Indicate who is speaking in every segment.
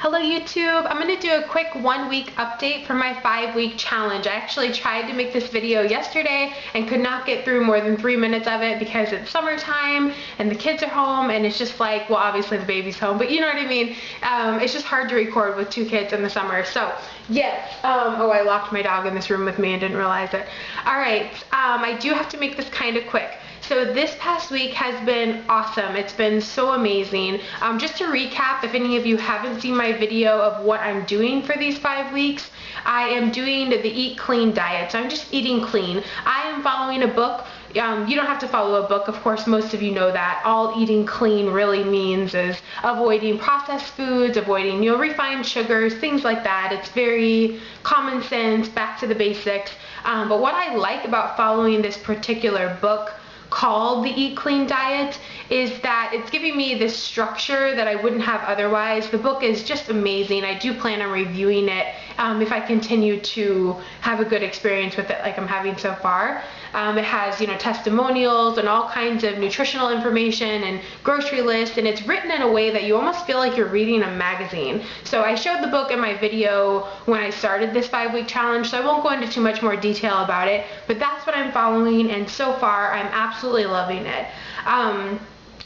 Speaker 1: Hello YouTube, I'm going to do a quick 1 week update for my 5-week challenge. I actually tried to make this video yesterday and could not get through more than 3 minutes of it because it's summertime and the kids are home and it's just like, well, obviously the baby's home, but you know what I mean. It's just hard to record with 2 kids in the summer. So yes, oh, I locked my dog in this room with me and didn't realize it. Alright, I do have to make this kind of quick. So this past week has been awesome. It's been so amazing. Just to recap, if any of you haven't seen my video of what I'm doing for these 5 weeks, I am doing the Eat Clean diet. So I'm just eating clean. I am following a book. You don't have to follow a book, of course, most of you know that. All eating clean really means is avoiding processed foods, avoiding, refined sugars, things like that. It's very common sense, back to the basics. But what I like about following this particular book called the Eat Clean diet is that it's giving me this structure that I wouldn't have otherwise. The book is just amazing. I do plan on reviewing it if I continue to have a good experience with it like I'm having so far. It has, testimonials and all kinds of nutritional information and grocery lists, and it's written in a way that you almost feel like you're reading a magazine. So I showed the book in my video when I started this 5-week challenge, so I won't go into too much more detail about it, but that's what I'm following, and so far I'm absolutely loving it.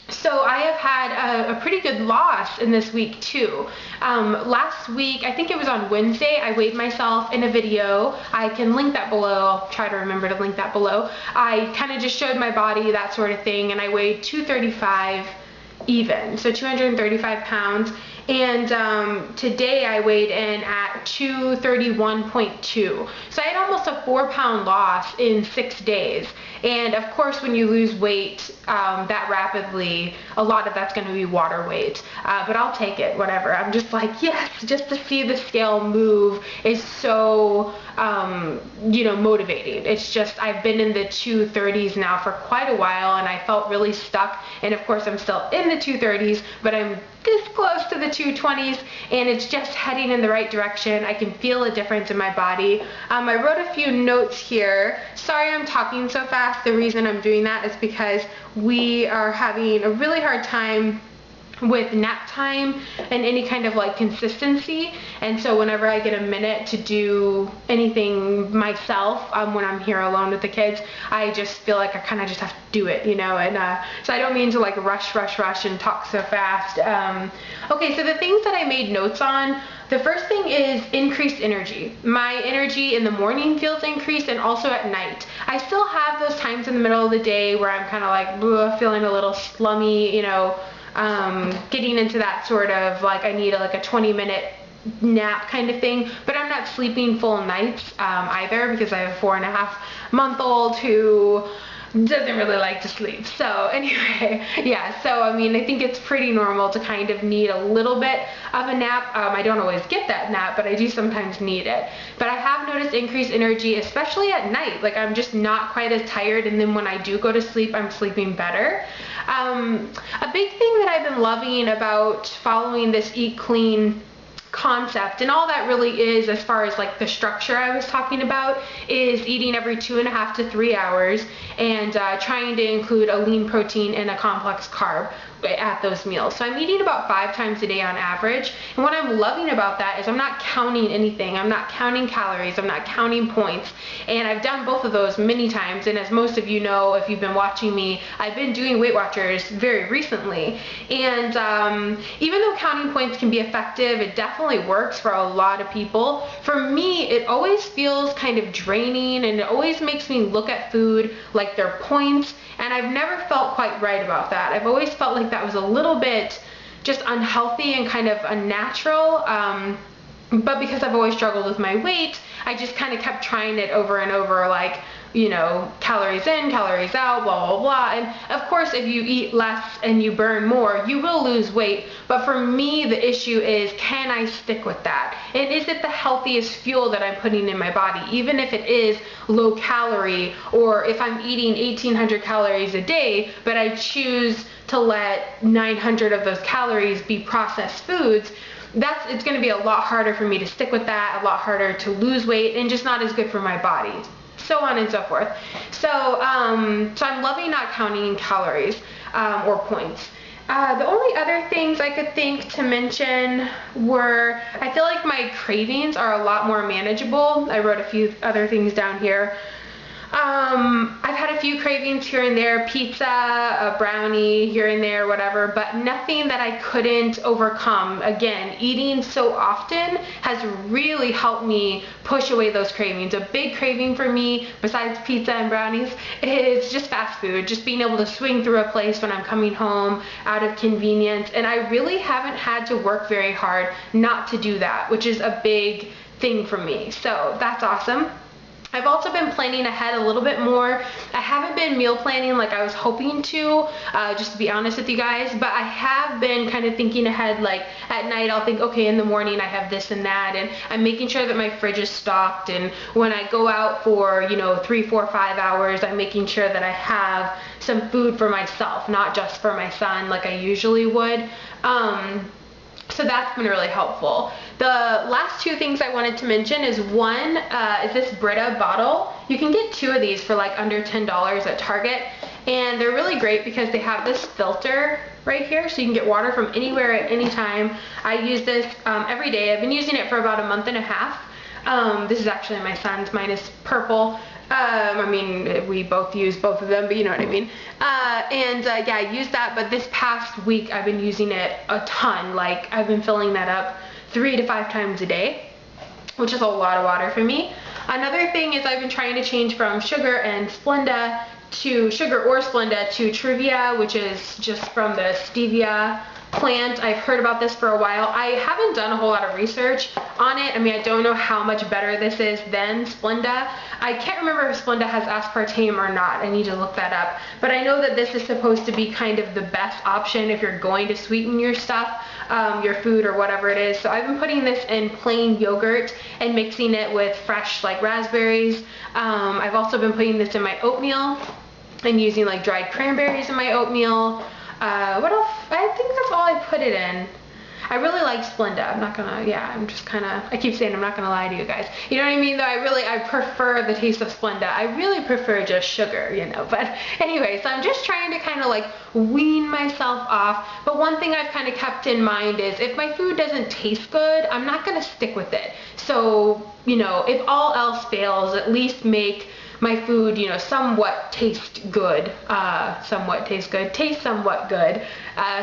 Speaker 1: So I have had a pretty good loss in this week too. Last week, I think it was on Wednesday, I weighed myself in a video. I can link that below. I'll try to remember to link that below. I kind of just showed my body, that sort of thing, and I weighed 235 even, so 235 pounds. And today I weighed in at 231.2. So I had almost a 4-pound loss in 6 days. And of course, when you lose weight that rapidly, a lot of that's going to be water weight. But I'll take it, whatever. I'm just like, yes, just to see the scale move is so, motivating. It's just, I've been in the 230s now for quite a while, and I felt really stuck. And of course, I'm still in the 230s, but I'm this close to the 220s, and it's just heading in the right direction. I can feel a difference in my body. I wrote a few notes here. Sorry I'm talking so fast. The reason I'm doing that is because we are having a really hard time with nap time and any kind of consistency, and so whenever I get a minute to do anything myself when I'm here alone with the kids, I just feel like I kind of just have to do it, and so I don't mean to rush and talk so fast. Okay, so the things that I made notes on, the first thing is increased energy. My energy in the morning feels increased, and also at night. I still have those times in the middle of the day where I'm kind of feeling a little slummy, getting into that sort of I need a 20-minute nap kind of thing, but I'm not sleeping full nights either, because I have a 4.5-month-old who doesn't really like to sleep. So anyway, yeah, so I think it's pretty normal to kind of need a little bit of a nap. I don't always get that nap, but I do sometimes need it. But I have noticed increased energy, especially at night. I'm just not quite as tired, and then when I do go to sleep, I'm sleeping better. A big thing that I've been loving about following this Eat Clean concept, and all that really is, as far as the structure I was talking about, is eating every 2.5 to 3 hours and trying to include a lean protein and a complex carb at those meals. So I'm eating about 5 times a day on average, and what I'm loving about that is I'm not counting anything. I'm not counting calories, I'm not counting points, and I've done both of those many times. And as most of you know, if you've been watching me, I've been doing Weight Watchers very recently, and even though counting points can be effective, it definitely works for a lot of people. For me, it always feels kind of draining, and it always makes me look at food like they're points, and I've never felt quite right about that. I've always felt like that was a little bit just unhealthy and kind of unnatural, but because I've always struggled with my weight, I just kind of kept trying it over and over, calories in, calories out, blah, blah, blah. And of course, if you eat less and you burn more, you will lose weight. But for me, the issue is, can I stick with that? And is it the healthiest fuel that I'm putting in my body? Even if it is low calorie, or if I'm eating 1,800 calories a day, but I choose to let 900 of those calories be processed foods, it's going to be a lot harder for me to stick with that, a lot harder to lose weight, and just not as good for my body. So on and so forth. So I'm loving not counting calories or points. The only other things I could think to mention were, I feel like my cravings are a lot more manageable. I wrote a few other things down here. I've had a few cravings here and there, pizza, a brownie here and there, whatever, but nothing that I couldn't overcome. Again, eating so often has really helped me push away those cravings. A big craving for me, besides pizza and brownies, is just fast food, just being able to swing through a place when I'm coming home out of convenience, and I really haven't had to work very hard not to do that, which is a big thing for me. So that's awesome. I've also been planning ahead a little bit more. I haven't been meal planning like I was hoping to, just to be honest with you guys, but I have been kind of thinking ahead. Like at night I'll think, okay, in the morning I have this and that, and I'm making sure that my fridge is stocked, and when I go out for, 3, 4, 5 hours, I'm making sure that I have some food for myself, not just for my son like I usually would. So that's been really helpful. The last two things I wanted to mention is one is this Brita bottle. You can get 2 of these for like under $10 at Target, and they're really great because they have this filter right here, so you can get water from anywhere at any time. I use this every day. I've been using it for about a month and a half. This is actually my son's. Mine is purple. I mean, we both use both of them, but you know what I mean. Yeah, I use that, but this past week I've been using it a ton. Like, I've been filling that up 3 to 5 times a day, which is a lot of water for me. Another thing is I've been trying to change from sugar or Splenda to Truvia, which is just from the stevia plant. I've heard about this for a while. I haven't done a whole lot of research on it. I mean, I don't know how much better this is than Splenda. I can't remember if Splenda has aspartame or not. I need to look that up. But I know that this is supposed to be kind of the best option if you're going to sweeten your stuff, your food or whatever it is. So I've been putting this in plain yogurt and mixing it with fresh like raspberries. I've also been putting this in my oatmeal and using like dried cranberries in my oatmeal. What else? I think that's all I put it in. I really like Splenda. I'm not gonna, I keep saying I'm not gonna lie to you guys. You know what I mean? Though I prefer the taste of Splenda. I really prefer just sugar, But anyway, so I'm just trying to kind of like wean myself off. But one thing I've kind of kept in mind is if my food doesn't taste good, I'm not gonna stick with it. So, if all else fails, at least make my food, somewhat taste good, taste somewhat good,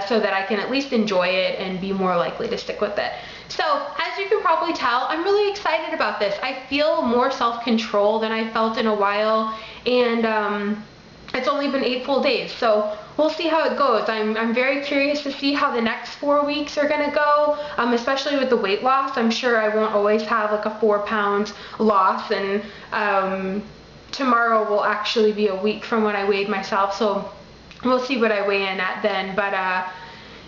Speaker 1: so that I can at least enjoy it and be more likely to stick with it. So, as you can probably tell, I'm really excited about this. I feel more self-control than I felt in a while, and it's only been 8 full days, so we'll see how it goes. I'm very curious to see how the next 4 weeks are gonna go, especially with the weight loss. I'm sure I won't always have like a 4-pound loss, and tomorrow will actually be a week from when I weighed myself, so we'll see what I weigh in at then. But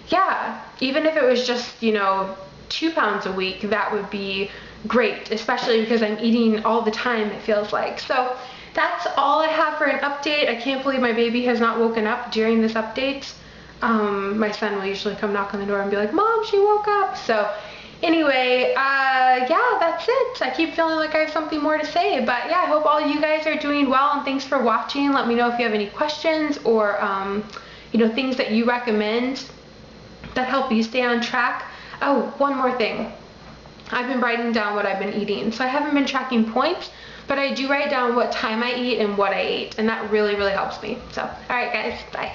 Speaker 1: yeah, even if it was just 2 pounds a week, that would be great, especially because I'm eating all the time, it feels like. So that's all I have for an update. I can't believe my baby has not woken up during this update. My son will usually come knock on the door and be like, "Mom, she woke up." So anyway, yeah, that's it. I keep feeling like I have something more to say, but yeah, I hope all you guys are doing well, and thanks for watching. Let me know if you have any questions or, things that you recommend that help you stay on track. Oh, one more thing. I've been writing down what I've been eating, so I haven't been tracking points, but I do write down what time I eat and what I ate, and that really, really helps me. So, alright guys, bye.